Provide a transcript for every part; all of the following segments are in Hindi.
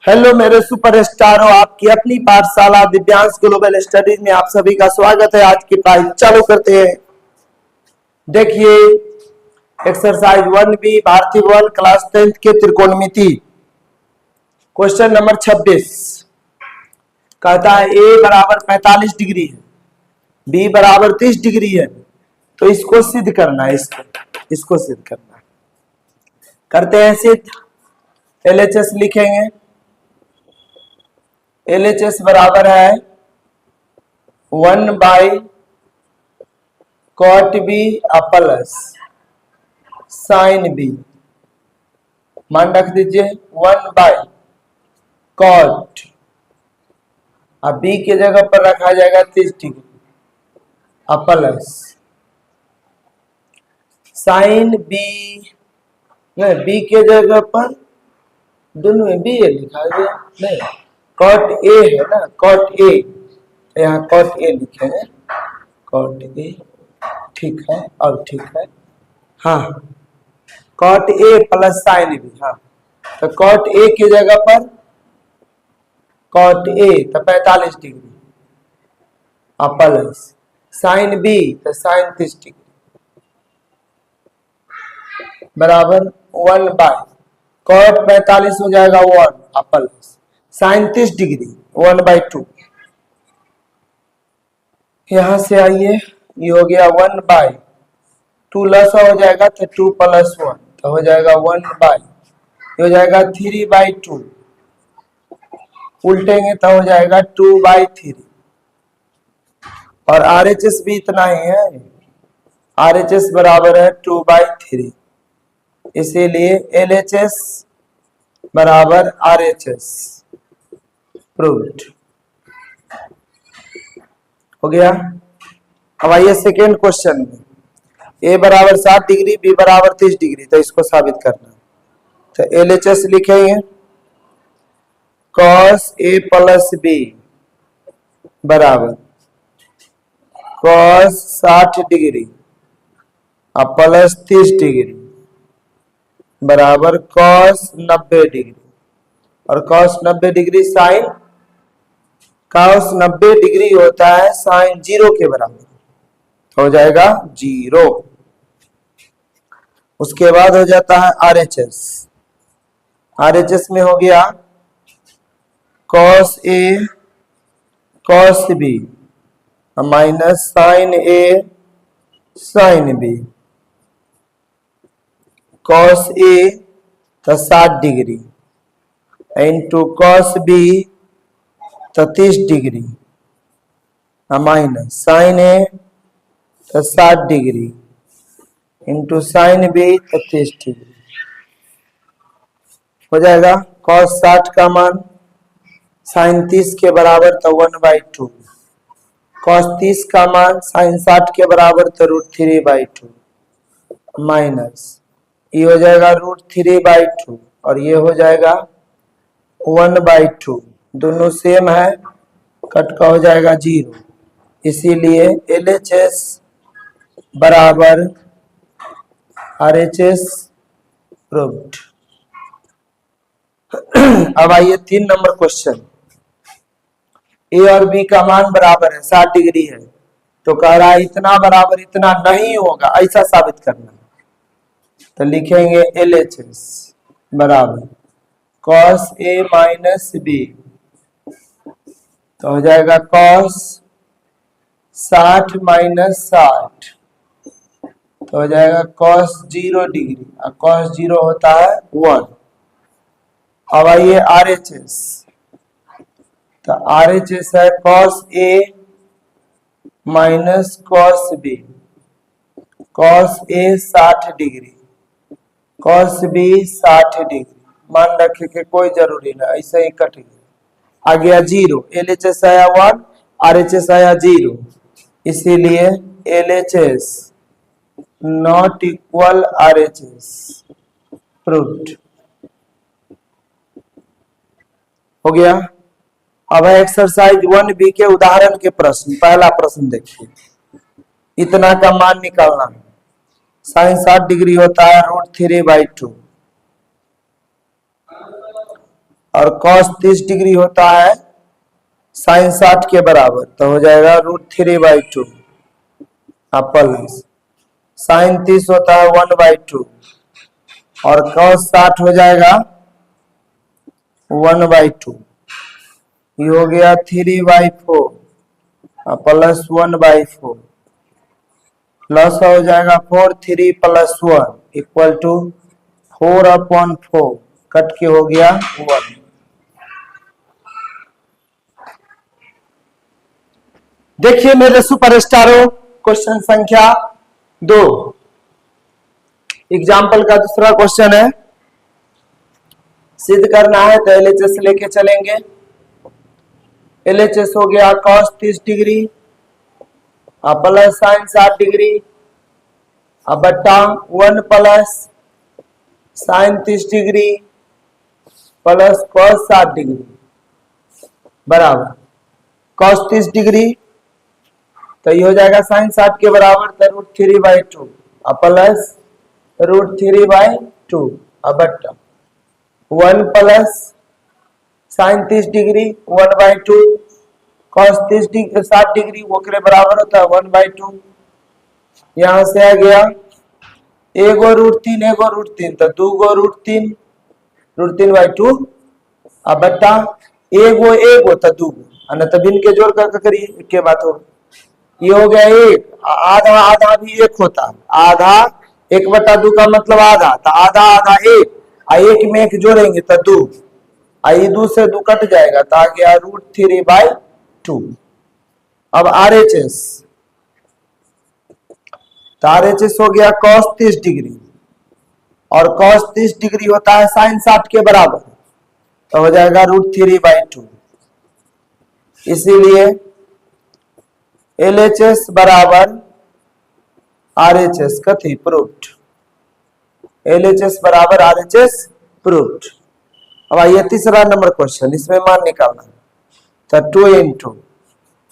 हेलो मेरे सुपरस्टारों, आपकी अपनी पाठशाला दिव्यांश ग्लोबल स्टडीज में आप सभी का स्वागत है। आज की पढ़ाई चालू करते हैं। देखिए एक्सरसाइज 1B भारतीय वन क्लास 10th के त्रिकोणमिति क्वेश्चन नंबर 26 कहता है ए बराबर 45 डिग्री है, बी बराबर 30 डिग्री है, तो इसको सिद्ध करना है। इसको सिद्ध करना है। करते हैं सिद्ध। LHS लिखेंगे। LHS बराबर है 1/cot B plus sign B। मान रख दीजिए 1/cot, अब B के जगह पर रखा जाएगा 30 डिग्री प्लस साइन B, नहीं B के जगह पर दोनों में B लिखा गया, नहीं कॉट ए है ना, कॉट ए, यहाँ कॉट ए लिखेंगे, कॉट ए। ठीक है, अब ठीक है। हाँ, cot A plus sine B. हाँ, तो कॉट ए की जगह पर कॉट ए तो 45 डिग्री प्लस साइन बी तो साइन 30 डिग्री बराबर 1/कॉट 45 हो जाएगा 1 प्लस साइन 30 डिग्री 1/2। यहां से आइए, ये हो गया 1/2 लसा हो जाएगा तो 2 + 1 तो हो जाएगा 1/, हो जाएगा 3/2, उल्टेंगे तो हो जाएगा 2/3। और RHS भी इतना ही है, RHS बराबर है 2/3, इसीलिए LHS बराबर RHS प्रूव्ड हो गया। अब आइए सेकेंड क्वेश्चन में, ए बराबर 60 डिग्री, बी बराबर 30 डिग्री, तो इसको साबित करना। तो LHS लिखेंगे cos A प्लस B बराबर cos 60 डिग्री प्लस 30 डिग्री बराबर cos 90 डिग्री, और cos 90 degree sine cos 90 degree होता है साइन 0 के बराबर, हो जाएगा 0। उसके बाद हो जाता है RHS। RHS में हो गया cos A cos B minus sine A sine B, cos A तो 60 डिग्री इंटू cos B तो 30 डिग्री माइनस साइन A तो 60 डिग्री इंटू साइन B तो 30 डिग्री हो जाएगा। cos 60 का मान साइन 30 के बराबर तो 1/2, cos 30 का मान साइन 60 के बराबर तो √3/2 माइनस ये हो जाएगा √3/2 और ये हो जाएगा 1/2, दोनों सेम है, कट का हो जाएगा 0, इसीलिए LHS बराबर RHS प्रूव्ड। अब आइए 3 नंबर क्वेश्चन। ए और बी का मान बराबर है, 60 डिग्री है, तो कह रहा है इतना बराबर इतना नहीं होगा, ऐसा साबित करना। तो लिखेंगे LHS बराबर cos A माइनस B, तो हो जाएगा cos 60 माइनस 60 तो हो जाएगा cos 0 डिग्री, और cos 0 होता है 1। अब आइए RHS, तो RHS है cos A minus cos B, cos A 60 degree cos B 60 degree, मान रखे के कोई जरूरी ना, ऐसे ही कट गया, आ गया 0। LHS आया 1, RHS आया 0, इसीलिए LHS not equal RHS proved हो गया। अब है एक्सरसाइज 1B के उदाहरण के प्रश्न। पहला प्रश्न देखिए, इतना का मान निकालना है। साइन 60 डिग्री होता है √3/2, और cos 30 डिग्री होता है sin 60 के बराबर, तो हो जाएगा √3/2 प्लस sin 30 होता है 1/2 और cos 60 हो जाएगा 1/2, ये हो गया 3/4 प्लस 1/4 प्लस हो जाएगा 4, 3 प्लस 1 इक्वल टू 4/4, कट के हो गया 1। देखिए मेरे सुपरस्टारों, क्वेश्चन संख्या 2 एग्जाम्पल का दूसरा क्वेश्चन है। सिद्ध करना है तो LHS लेके चलेंगे। LHS हो गया cos 30 degree plus sin 60 degree बट्टा 1 plus sin 30 degree plus cos 60 degree बराबर cos 30 डिग्री, तो ये हो जाएगा sin 60 के बराबर, तो √3/2 प्लस √3/2 बट्टा 1 plus sin 30 degree 1/2 cos 60 degree वो के बराबर होता है 1/2। यहां से आ गया एगो √3 तो दूगो √3/2 बट्टा एगो तो दूगो, न तो बिन के जोड़ कर करिए के बात हो। ये हो गया एक, आधा आधा भी एक होता है, आधा 1/2 का मतलब आधा, तो आधा आधा एक, एक में एक जोड़ेंगे तो 2, ये 2 से 2 कट जाएगा तो आ गया √3/2। अब RHS, तो RHS हो गया cos 30 डिग्री और cos 30 डिग्री होता है sin 60 के बराबर, तो हो जाएगा √3/2। इसीलिए LHS बराबर RHS कथी प्रूव्ड, LHS बराबर RHS प्रूव्ड। अब आइए तीसरा नंबर क्वेश्चन, इसमें मान निकालना, तो 2 ×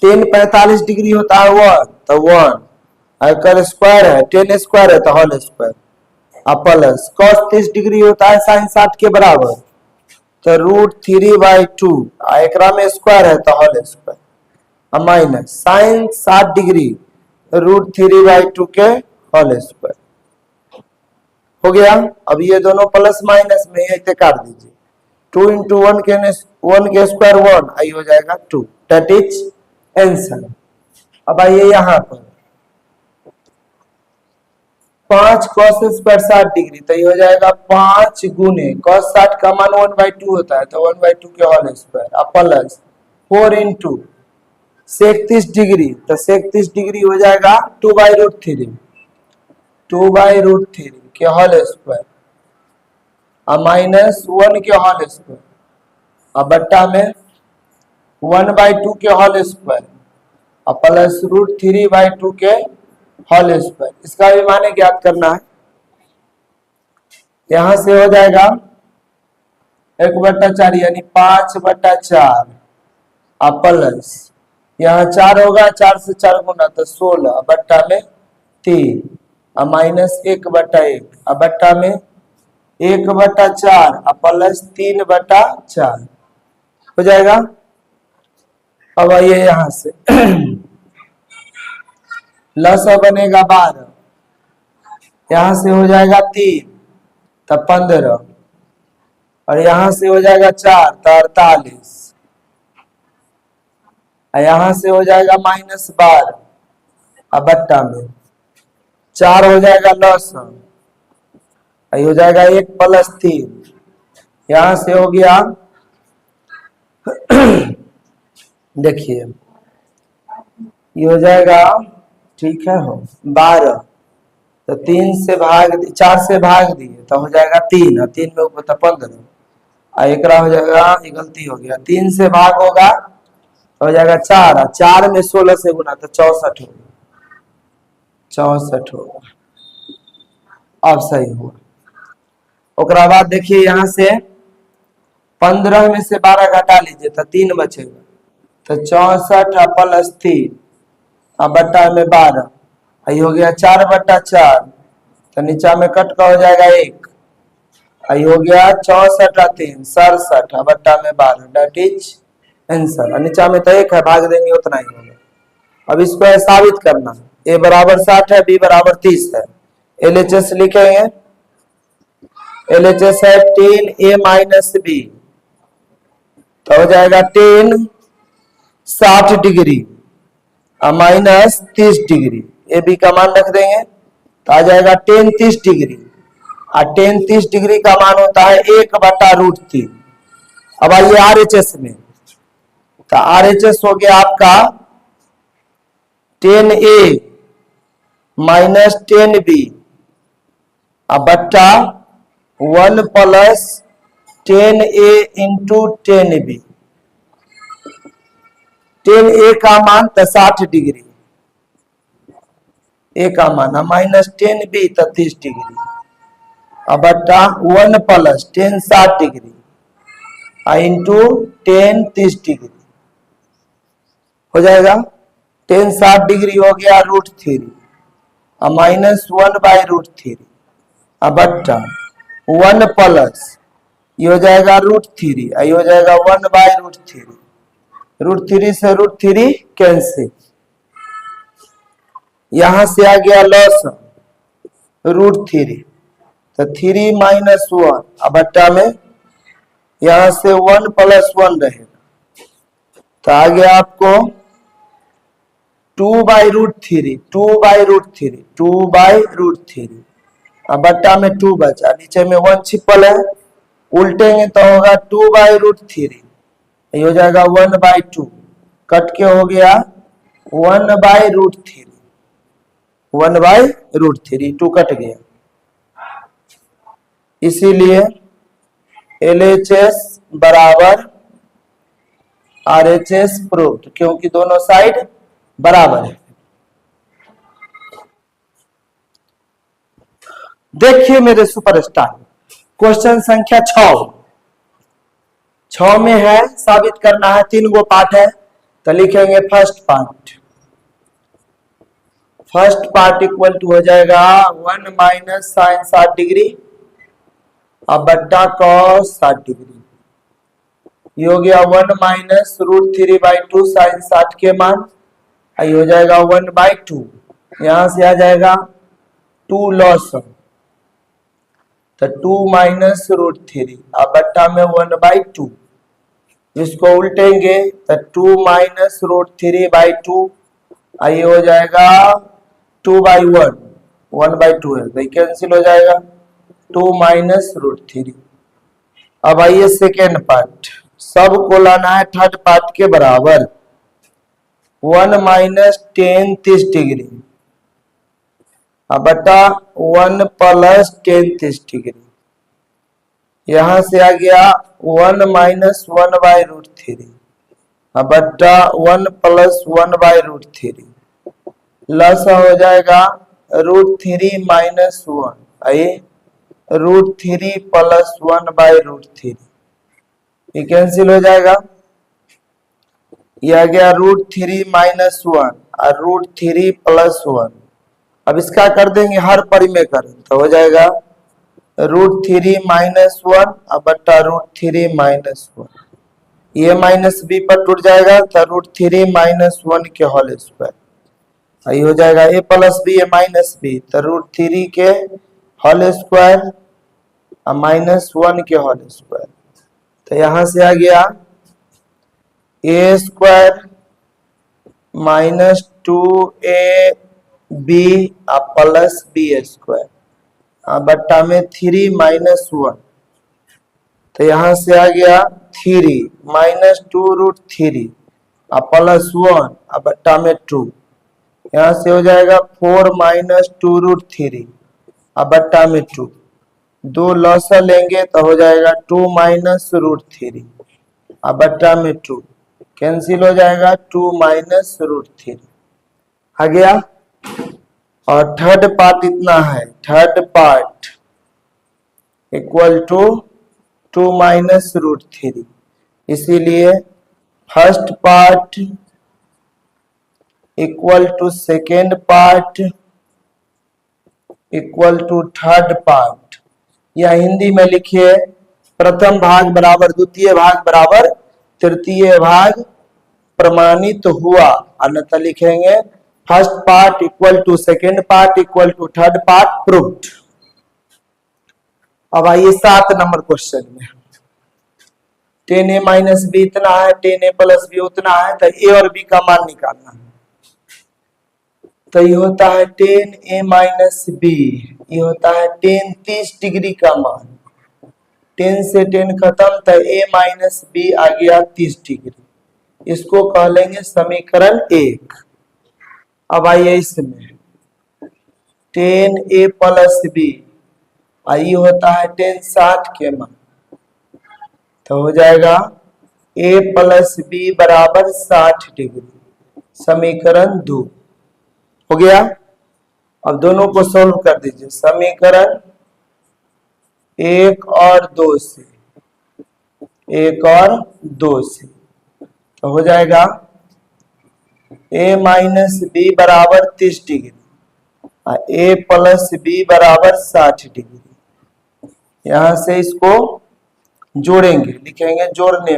10 45 डिग्री होता है 1, तो 1 अगर स्क्वायर है 10 स्क्वायर है तो whole square plus cos 30 degree होता है sin 60 के बराबर, तो √3/2 एकरा में स्क्वायर है तो whole square minus sin 60 degree √3/2 के होल स्क्वायर हो गया। अब ये दोनों प्लस माइनस में ऐसे काट दीजिए, 2 × 1 के स्क्वायर 1, आई हो जाएगा 2, दैट इज आंसर। अब आइए यहाँ पर 5 cos स्क्वायर 60 डिग्री, तो ये हो जाएगा 5 गुने cos 60 का मान 1/2 होता है, तो 1/2 के whole square plus 4 × sec 30 degree, तो sec 30 डिग्री हो जाएगा 2/√3 के होल स्क्वायर माइनस 1 के होल स्क्वायर बट्टा में 1/2 के होल स्क्वायर प्लस √3/2 के होल स्क्वायर। इसका भी माने ज्ञात करना है। यहां से हो जाएगा 1/4 यानी 5/4 प्लस यहाँ 4 होगा, 4 से 4 गुना तो 16 बट्टा में 3 माइनस 1/1 बट्टा में 1/4 प्लस 3/4 हो जाएगा। अब आइए यहां से लस बनेगा 12, यहां से हो जाएगा 3 तो 15 और यहां से हो जाएगा 4 तो 48, यहां से हो जाएगा -12 बट्टा में 4 हो जाएगा लस, हो जाएगा 1 प्लस 3, यहां से हो गया देखिए ये हो जाएगा, ठीक है हो 12, तो 3 से भाग 4 से भाग दिए तो हो जाएगा 3 और 3 में ऊपर तो 15 एक हो जाएगा, ये गलती हो गया, 3 से भाग होगा तो हो जाएगा 4 और 4 में 16 से गुना तो 64 होगा, 64 होगा। अब सही हुआ। ओकरा बाद देखिए यहाँ से 15 में से 12 घटा लीजिए तो 3 बचेगा, तो 64 प्लस 3 बट्टा में 12, ये हो गया 4/4, तो नीचा में कट का हो जाएगा 1 आई हो गया 64 3 67 बट्टा में 12 डेट इज आंसर। नीचा में तो 1 है, भाग देंगे उतना ही होगा। अब इसको है साबित करना, a बराबर 60 है, b बराबर 30 है। LHS लिखेंगे, LHS है 10a माइनस b, तो हो जाएगा 10 60 degree minus 30 degree. A B का मान रख देंगे तो आ जाएगा 10 30 डिग्री, और 10 30 डिग्री का मान होता है 1/√3। अब आइए RHS में, तो RHS हो गया आपका 10a माइनस 10b बट्टा 1 plus 10a into 10b। 10a का मान तो 60 डिग्री, a का मान माइनस 10b तो 30 डिग्री, अब बट्टा 1 प्लस 10 60 डिग्री इंटू 10 30 डिग्री हो जाएगा। 10 60 डिग्री हो गया √3 माइनस 1/√3 बट्टा 1 प्लस ये हो जाएगा √3, ये हो जाएगा 1/√3। √3 से √3 कैंसिल, यहां से आ गया लॉस √3, तो 3 माइनस 1 बट्टा में यहां से 1 प्लस 1 रहेगा, तो आ गया आपको 2/√3 2/√3 बट्टा में 2 बचा, नीचे में 1 छिपल है, उल्टेंगे तो होगा 2/√3, ये हो जाएगा 1/2, कट के हो गया 1/√3 1/√3 2 कट गया। इसीलिए LHS बराबर RHS प्रूव्ड, क्योंकि दोनों साइड बराबर है। देखिए मेरे सुपरस्टार, क्वेश्चन संख्या 6 में है, साबित करना है, 3 गो पार्ट है, तो लिखेंगे फर्स्ट पार्ट इक्वल टू हो जाएगा 1 माइनस साइन 60 डिग्री अब बट्टा कॉस 60 डिग्री, ये हो गया 1 माइनस √3/2 साइन 60 के मान, ये हो जाएगा 1/2, यहां से आ जाएगा 2 लॉस, तो 2 माइनस √3 अब बट्टा में 1/2, इसको उल्टेंगे तो 2 माइनस √3/2, ये हो जाएगा 2/1 1/2 है, तो कैंसिल हो जाएगा 2 माइनस √3। अब आइए सेकेंड पार्ट, सबको लाना है थर्ड पार्ट के बराबर, 1 माइनस 10 30 डिग्री बटा 1 प्लस 10 30 डिग्री, यहां से आ गया 1 माइनस 1/√3 बट्टा 1 प्लस 1/√3, लस हो जाएगा √3 माइनस 1, आइए √3 प्लस 1/√3, ये कैंसिल हो जाएगा, यह आ गया √3 माइनस 1 और √3 प्लस 1। अब इसका कर देंगे हर परिमेय करें तो हो जाएगा √3 माइनस 1 बट्टा √3 माइनस 1, ये माइनस बी पर टूट जाएगा, तो √3 माइनस 1 के होल स्क्वायर, ये हो जाएगा a plus B a minus B, तो √3 के होल स्क्वायर माइनस 1 के होल स्क्वायर, तो यहां से आ गया a square minus 2ab plus b square बट्टा में 3 माइनस 1, तो यहां से आ गया 3 माइनस 2√3 प्लस 1 बट्टा में 2, यहां से हो जाएगा 4 माइनस 2√3 बट्टा में 2, 2 लॉस लेंगे तो हो जाएगा 2 माइनस √3 बट्टा में 2, कैंसिल हो जाएगा 2 माइनस √3 आ गया। और थर्ड पार्ट इतना है, थर्ड पार्ट इक्वल टू 2 माइनस √3, इसीलिए first part equal to second part equal to third part, या हिंदी में लिखिए प्रथम भाग बराबर द्वितीय भाग बराबर तृतीय भाग प्रमाणित हुआ, अन्यथा लिखेंगे first part equal to second part equal to third part proved. अब आइए 7 नंबर क्वेश्चन में, 10a माइनस बी इतना है, 10a प्लस बी उतना है, तो a और b का मान निकालना है। तो ये होता है 10a माइनस बी, ये होता है 10 30 डिग्री का मान, 10 से 10 खत्म, तो a माइनस बी आ गया 30 डिग्री, इसको कह लेंगे समीकरण 1। अब आइए इसमें 10a प्लस बी, आई होता है 10 60 के मान, तो हो जाएगा a प्लस बी बराबर 60 डिग्री, समीकरण 2 हो गया। अब दोनों को सोल्व कर दीजिए, समीकरण 1 और 2 से, 1 और 2 से, तो हो जाएगा a माइनस बी बराबर 30 डिग्री, a प्लस बी बराबर 60 डिग्री। यहां से इसको जोड़ेंगे, लिखेंगे जोड़ने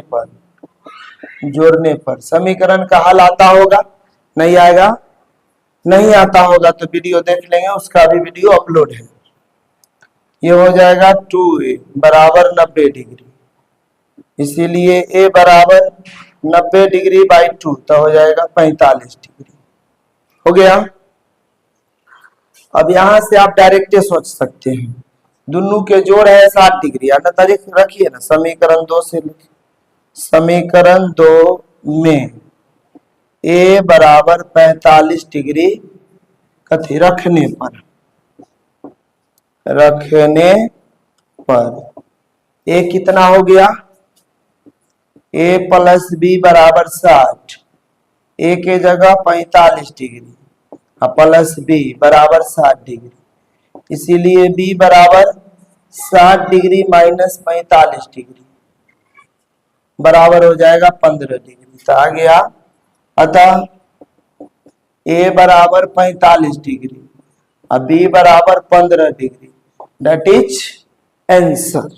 पर समीकरण का हल आता होगा, नहीं आएगा, नहीं आता होगा तो वीडियो देख लेंगे, उसका भी वीडियो अपलोड है। ये हो जाएगा 2a बराबर 90 डिग्री, इसीलिए a बराबर 90 डिग्री बाई 2, तो हो जाएगा 45 डिग्री। हो गया। अब यहां से आप डायरेक्ट सोच सकते हैं, दोनों के जोड़ है 60 डिग्री, अन्यथा रखिए ना समीकरण 2 से, समीकरण 2 में a बराबर 45 डिग्री कथी रखने पर a कितना हो गया, a प्लस बी बराबर 60, a के जगह 45 डिग्री प्लस b बराबर 60 डिग्री, इसीलिए b बराबर 60 डिग्री माइनस 45 डिग्री बराबर हो जाएगा 15 डिग्री, तो आ गया। अतः a बराबर 45 डिग्री और b बराबर 15 डिग्री, दैट इज आंसर।